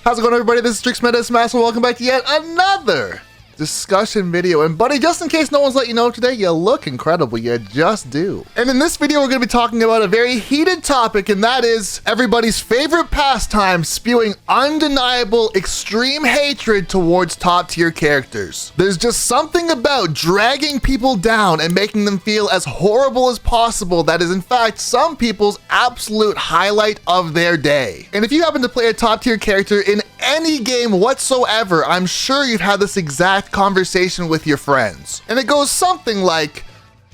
How's it going, everybody? This is Trixx MetaTrixx, and welcome back to yet another discussion video. And buddy, just in case no one's let you know today, you look incredible. You just do. And in this video, we're going to be talking about a very heated topic, and that is everybody's favorite pastime, spewing undeniable extreme hatred towards top tier characters. There's just something about dragging people down and making them feel as horrible as possible that is in fact some people's absolute highlight of their day. And if you happen to play a top tier character in any game whatsoever, I'm sure you've had this exact conversation with your friends. And it goes something like,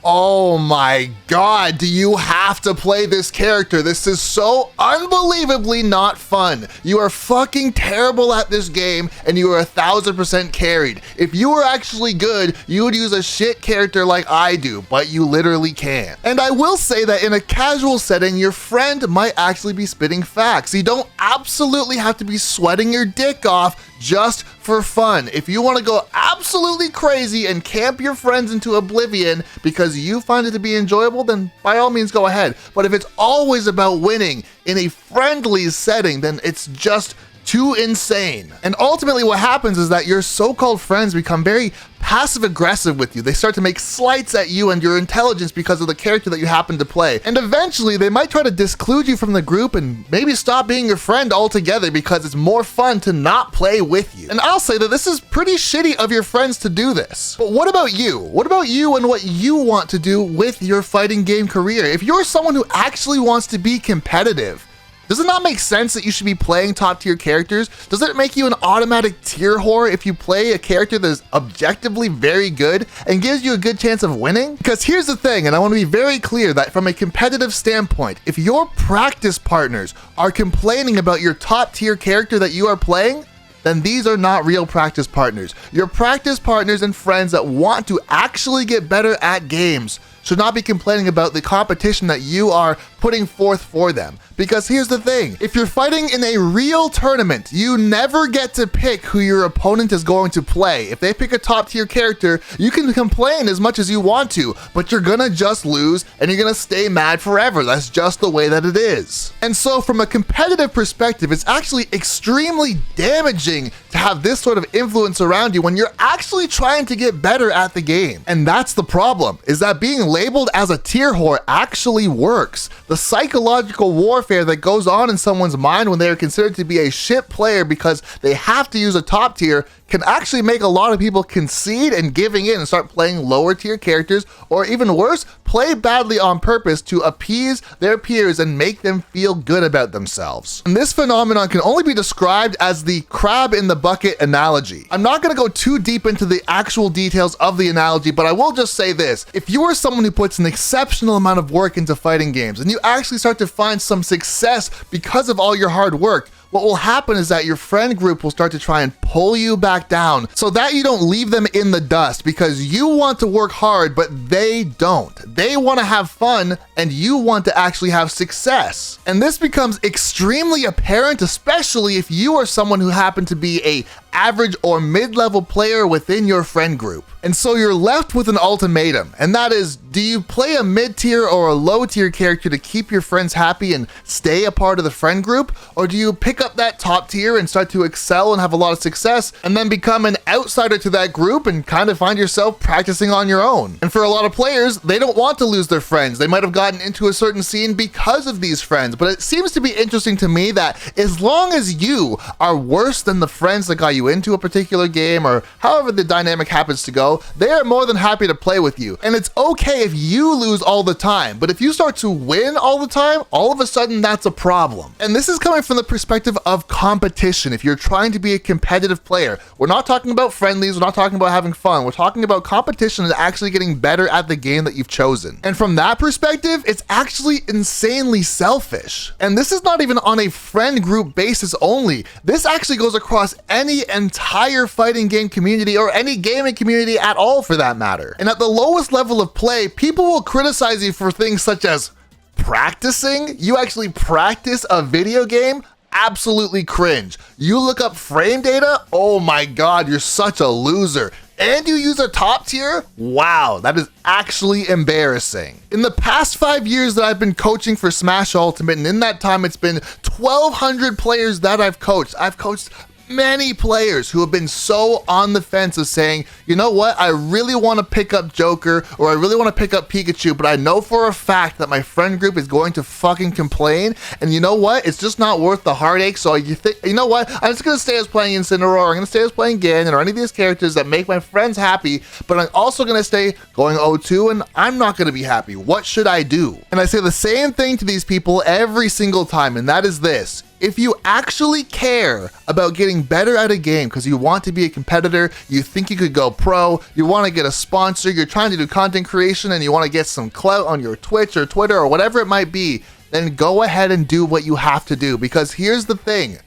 oh my god, do you have to play this character? This is so unbelievably not fun. You are fucking terrible at this game and you are 1000% carried. If you were actually good, you would use a shit character like I do, but you literally can't. And I will say that in a casual setting, your friend might actually be spitting facts. You don't absolutely have to be sweating your dick off just for fun. If you want to go absolutely crazy and camp your friends into oblivion because you find it to be enjoyable, then by all means go ahead. But if it's always about winning in a friendly setting, then it's just too insane. And ultimately what happens is that your so-called friends become very passive aggressive with you. They start to make slights at you and your intelligence because of the character that you happen to play. And eventually they might try to disclude you from the group and maybe stop being your friend altogether because it's more fun to not play with you. And I'll say that this is pretty shitty of your friends to do this. But what about you? What about you and what you want to do with your fighting game career? If you're someone who actually wants to be competitive, does it not make sense that you should be playing top tier characters? Does it make you an automatic tier whore if you play a character that is objectively very good and gives you a good chance of winning? Because here's the thing, and I want to be very clear that from a competitive standpoint, if your practice partners are complaining about your top tier character that you are playing, then these are not real practice partners. Your practice partners and friends that want to actually get better at games should not be complaining about the competition that you are putting forth for them. Because here's the thing, if you're fighting in a real tournament, you never get to pick who your opponent is going to play. If they pick a top tier character, you can complain as much as you want to, but you're gonna just lose and you're gonna stay mad forever. That's just the way that it is. And so from a competitive perspective, it's actually extremely damaging to have this sort of influence around you when you're actually trying to get better at the game. And that's the problem, is that being labeled as a tier whore actually works. The psychological warfare that goes on in someone's mind when they are considered to be a shit player because they have to use a top tier can actually make a lot of people concede and giving in and start playing lower tier characters, or even worse, play badly on purpose to appease their peers and make them feel good about themselves. And this phenomenon can only be described as the crab in the bucket analogy. I'm not going to go too deep into the actual details of the analogy, but I will just say this. If you are someone who puts an exceptional amount of work into fighting games and you actually start to find some success because of all your hard work, what will happen is that your friend group will start to try and pull you back down so that you don't leave them in the dust, because you want to work hard, but they don't. They want to have fun and you want to actually have success. And this becomes extremely apparent, especially if you are someone who happened to be a average or mid-level player within your friend group. And so you're left with an ultimatum, and that is, do you play a mid-tier or a low-tier character to keep your friends happy and stay a part of the friend group? Or do you pick up that top tier and start to excel and have a lot of success and then become an outsider to that group and kind of find yourself practicing on your own? And for a lot of players, they don't want to lose their friends. They might have gotten into a certain scene because of these friends, but it seems to be interesting to me that as long as you are worse than the friends that got you into a particular game, or however the dynamic happens to go, they are more than happy to play with you. And it's okay if you lose all the time, but if you start to win all the time, all of a sudden that's a problem. And this is coming from the perspective of competition. If you're trying to be a competitive player, we're not talking about friendlies, we're not talking about having fun, we're talking about competition and actually getting better at the game that you've chosen. And from that perspective, it's actually insanely selfish. And this is not even on a friend group basis only. This actually goes across any entire fighting game community, or any gaming community at all for that matter. And at the lowest level of play, people will criticize you for things such as practicing. You actually practice a video game? Absolutely cringe. You look up frame data? Oh my god, you're such a loser. and you use a top tier, wow, that is actually embarrassing. In the past 5 years that I've been coaching for Smash Ultimate, and in that time it's been 1,200 players that I've coached many players who have been so on the fence of saying, you know what, I really want to pick up Joker or I really want to pick up Pikachu, but I know for a fact that my friend group is going to fucking complain, and you know what, it's just not worth the heartache. So you know what, I'm just going to stay as playing Incineroar, or I'm going to stay as playing Ganon or any of these characters that make my friends happy, but I'm also going to stay going 0-2 and I'm not going to be happy. What should I do? And I say the same thing to these people every single time, and that is this. If you actually care about getting better at a game because you want to be a competitor, you think you could go pro, you want to get a sponsor, you're trying to do content creation and you want to get some clout on your Twitch or Twitter or whatever it might be, then go ahead and do what you have to do. Because here's the thing,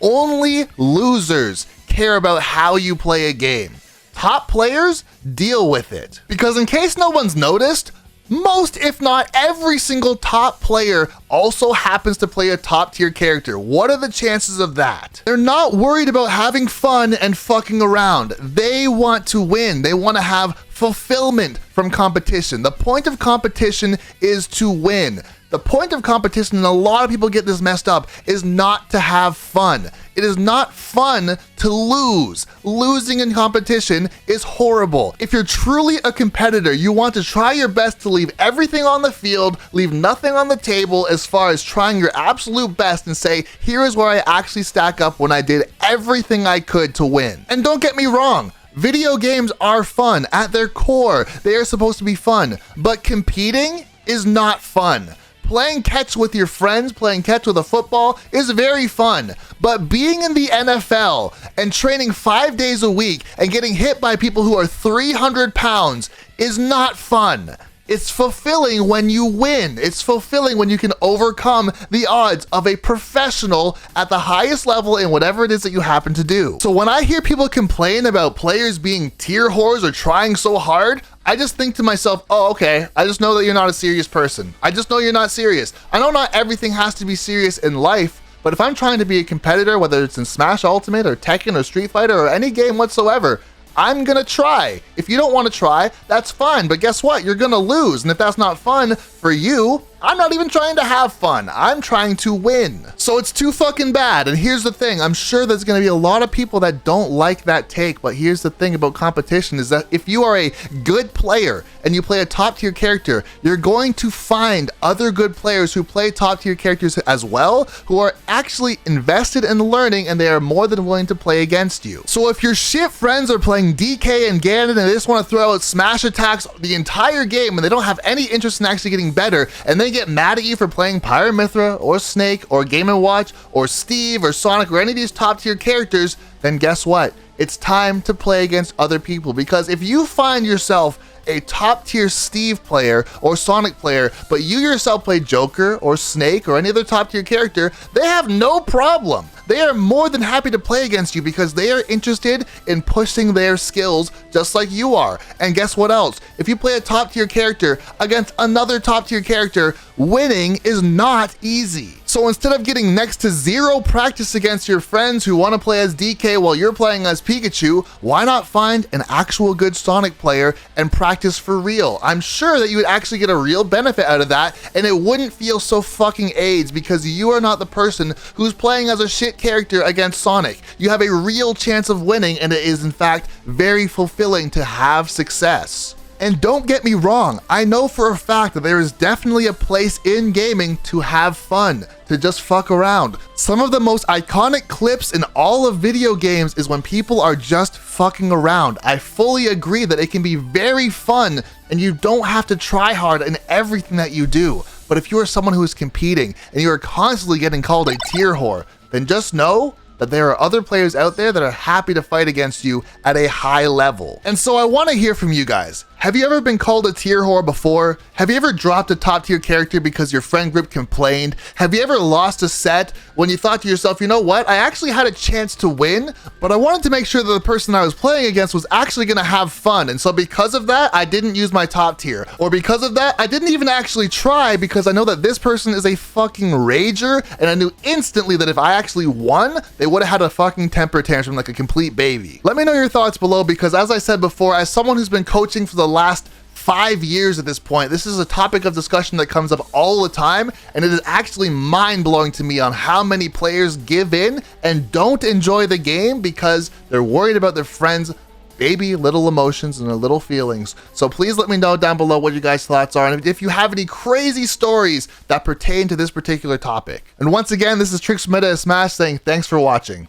only losers care about how you play a game. Top players deal with it. Because in case no one's noticed, most, if not every single top player also happens to play a top tier character. What are the chances of that? They're not worried about having fun and fucking around. They want to win. They want to have fulfillment from competition. The point of competition is to win. The point of competition, and a lot of people get this messed up, is not to have fun. It is not fun to lose. Losing in competition is horrible. If you're truly a competitor, you want to try your best to leave everything on the field, leave nothing on the table as far as trying your absolute best and say, here is where I actually stack up when I did everything I could to win. And don't get me wrong, video games are fun. At their core, they are supposed to be fun, but competing is not fun. Playing catch with your friends, playing catch with a football is very fun, but being in the NFL and training 5 days a week and getting hit by people who are 300 pounds is not fun. It's fulfilling when you win. It's fulfilling when you can overcome the odds of a professional at the highest level in whatever it is that you happen to do. So when I hear people complain about players being tier whores or trying so hard, I just think to myself, oh, okay, I just know that you're not a serious person. I just know you're not serious. I know not everything has to be serious in life, but if I'm trying to be a competitor, whether it's in Smash Ultimate or Tekken or Street Fighter or any game whatsoever, I'm gonna try. If you don't want to try, that's fine, but guess what? You're gonna lose, and if that's not fun for you, I'm not even trying to have fun. I'm trying to win. So it's too fucking bad. And here's the thing, I'm sure there's gonna be a lot of people that don't like that take, but here's the thing about competition is that if you are a good player and you play a top tier character, you're going to find other good players who play top tier characters as well, who are actually invested in learning and they are more than willing to play against you. So if your shit friends are playing DK and Ganon and they just want to throw out smash attacks the entire game and they don't have any interest in actually getting better, and they get mad at you for playing Pyramithra or Snake or Game & Watch or Steve or Sonic or any of these top tier characters, then guess what? It's time to play against other people, because if you find yourself a top tier Steve player or Sonic player, but you yourself play Joker or Snake or any other top tier character, they have no problem. They are more than happy to play against you because they are interested in pushing their skills just like you are. And guess what else? If you play a top tier character against another top tier character, winning is not easy. So instead of getting next to zero practice against your friends who want to play as DK while you're playing as Pikachu, why not find an actual good Sonic player and practice for real? I'm sure that you would actually get a real benefit out of that, and it wouldn't feel so fucking AIDS because you are not the person who's playing as a shit character against Sonic. You have a real chance of winning, and it is in fact very fulfilling to have success. And don't get me wrong, I know for a fact that there is definitely a place in gaming to have fun, to just fuck around. Some of the most iconic clips in all of video games is when people are just fucking around. I fully agree that it can be very fun and you don't have to try hard in everything that you do. But if you are someone who is competing and you are constantly getting called a tier whore, then just know that there are other players out there that are happy to fight against you at a high level. And so I want to hear from you guys. Have you ever been called a tier whore before? Have you ever dropped a top tier character because your friend group complained? Have you ever lost a set when you thought to yourself, you know what, I actually had a chance to win, but I wanted to make sure that the person I was playing against was actually gonna have fun, and so because of that, I didn't use my top tier, or because of that, I didn't even actually try because I know that this person is a fucking rager, and I knew instantly that if I actually won, they would have had a fucking temper tantrum like a complete baby. Let me know your thoughts below, because as I said before, as someone who's been coaching for the last 5 years at this point, this is a topic of discussion that comes up all the time, and it is actually mind-blowing to me on how many players give in and don't enjoy the game because they're worried about their friends' baby little emotions and their little feelings. So please let me know down below what you guys' thoughts are, and if you have any crazy stories that pertain to this particular topic. And once again, this is Trixx Meta Smash saying thanks for watching.